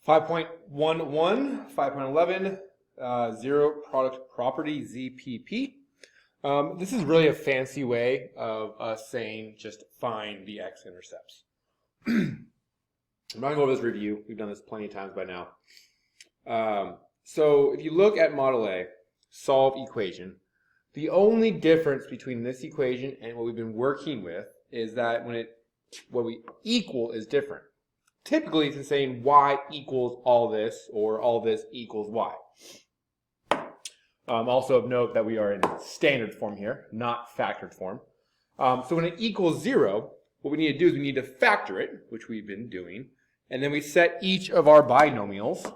5.11, 5.11, zero product property, ZPP. This is really a fancy way of us saying just find the x-intercepts. I'm not going to go over this review. We've done this plenty of times by now. So if you look at Model A, solve equation, the only difference between this equation and what we've been working with is that what we equal is different. Typically, it's saying y equals all this, or all this equals y. Also of note that we are in standard form here, not factored form. So when it equals 0, what we need to do is we need to factor it, which we've been doing, and then we set each of our binomials.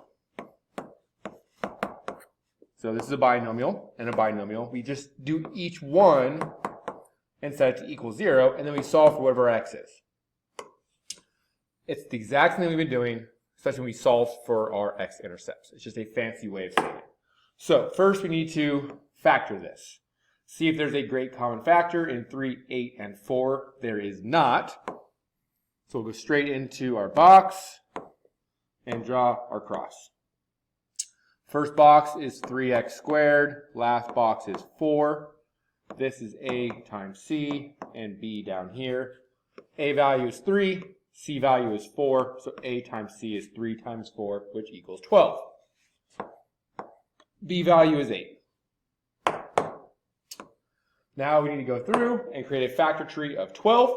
So this is a binomial and a binomial. We just do each one and set it to equal 0, and then we solve for whatever x is. It's the exact thing we've been doing, especially when we solve for our x-intercepts. It's just a fancy way of saying it. So first we need to factor this. See if there's a great common factor in 3, 8, and 4. There is not. So we'll go straight into our box and draw our cross. First box is 3x squared. Last box is 4. This is a times c, and b down here. A value is 3. C value is 4, so A times C is 3 times 4, which equals 12. B value is 8. Now we need to go through and create a factor tree of 12.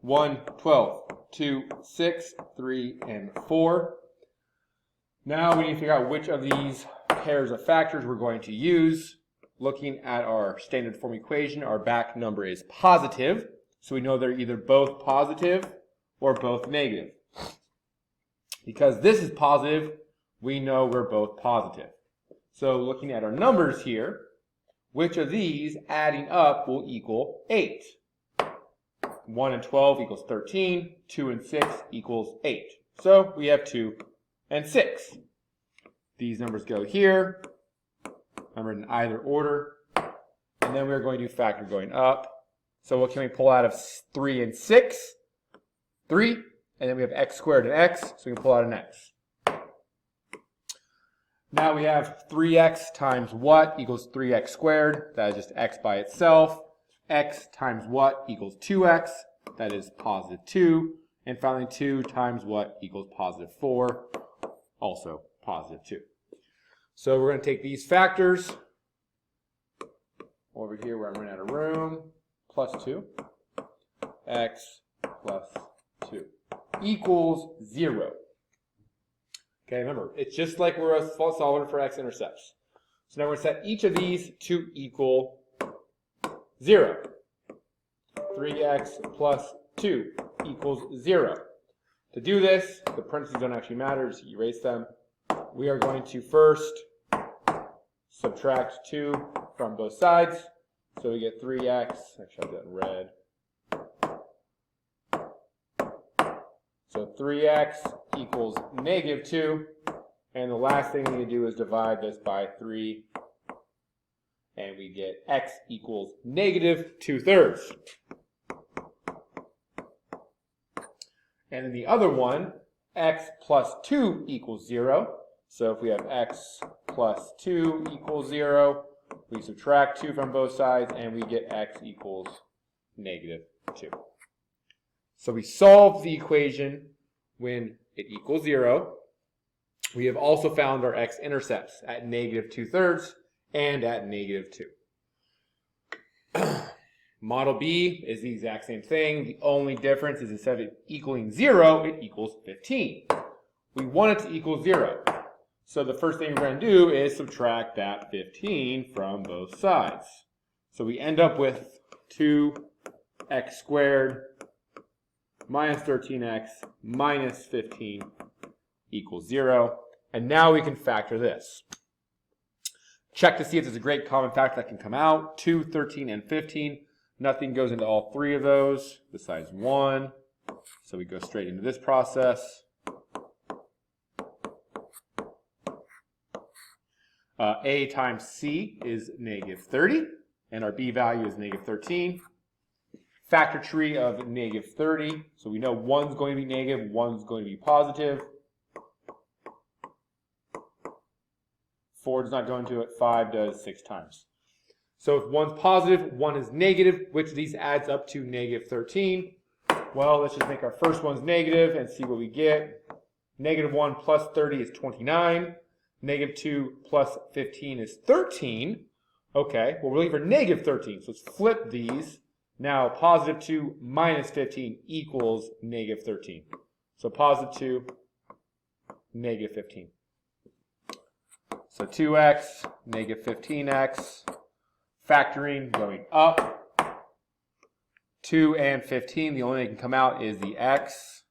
1, 12, 2, 6, 3, and 4. Now we need to figure out which of these pairs of factors we're going to use. Looking at our standard form equation, our back number is positive. So we know they're either both positive or both negative. Because this is positive, we know we're both positive. So looking at our numbers here, which of these adding up will equal 8? 1 and 12 equals 13. 2 and 6 equals 8. So we have 2 and 6. These numbers go here, numbered in either order. And then we're going to factor going up. So what can we pull out of 3 and 6? 3. And then we have x squared and x, so we can pull out an x. Now we have 3x times what equals 3x squared. That is just x by itself. X times what equals 2x. That is positive 2. And finally 2 times what equals positive 4. Also positive 2. So we're going to take these factors over here where I'm running out of room. Plus 2, x plus 2 equals 0. Okay, remember, it's just like we're solving for x-intercepts. So now we're going to set each of these to equal 0. 3x plus 2 equals 0. To do this, the parentheses don't actually matter, just erase them. We are going to first subtract 2 from both sides. So we get 3x, actually I've got in red. So 3x equals negative 2. And the last thing we need to do is divide this by 3. And we get x equals negative 2/3. And then the other one, x plus 2 equals 0. So if we have x plus 2 equals 0, we subtract 2 from both sides, and we get x equals negative 2. So we solve the equation when it equals 0. We have also found our x-intercepts at negative 2/3 and at negative 2. Model B is the exact same thing. The only difference is instead of it equaling 0, it equals 15. We want it to equal 0. So the first thing we're going to do is subtract that 15 from both sides. So we end up with 2x squared minus 13x minus 15 equals 0. And now we can factor this. Check to see if there's a great common factor that can come out. 2, 13, and 15. Nothing goes into all three of those besides 1. So we go straight into this process. A times C is negative 30, and our B value is negative 13. factor tree of negative 30. So we know 1's going to be negative, 1's going to be positive. 4 does not go into it, 5 does 6 times. So if 1's positive, 1 is negative, which of these adds up to negative 13? Well, let's just make our first one's negative and see what we get. Negative 1 plus 30 is 29. Negative 2 plus 15 is 13. Okay, well, we're looking for negative 13, so let's flip these. Now, positive 2 minus 15 equals negative 13. So positive 2, negative 15. So 2x, negative 15x, factoring going up. 2 and 15, the only thing that can come out is the x.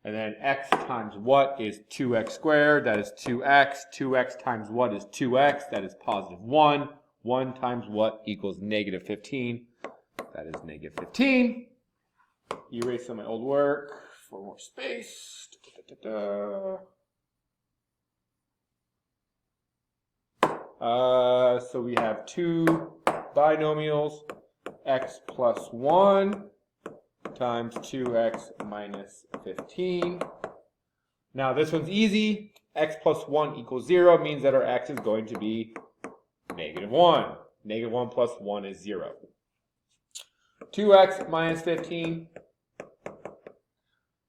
And then x times what is 2x squared, that is 2x. 2x times what is 2x, that is positive 1. 1 times what equals negative 15, that is negative 15. Erase some of my old work for more space. So we have two binomials, x plus 1 times 2x minus 15. Now this one's easy. X plus 1 equals 0 means that our x is going to be negative 1. Negative 1 plus 1 is 0. 2x minus 15.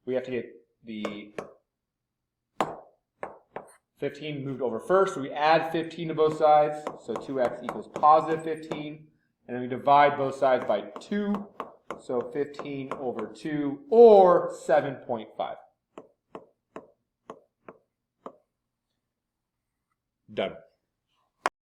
We have to get the 15 moved over first, so we add 15 to both sides. So 2x equals positive 15. And then we divide both sides by 2. So 15 over 2, or 7.5. Done.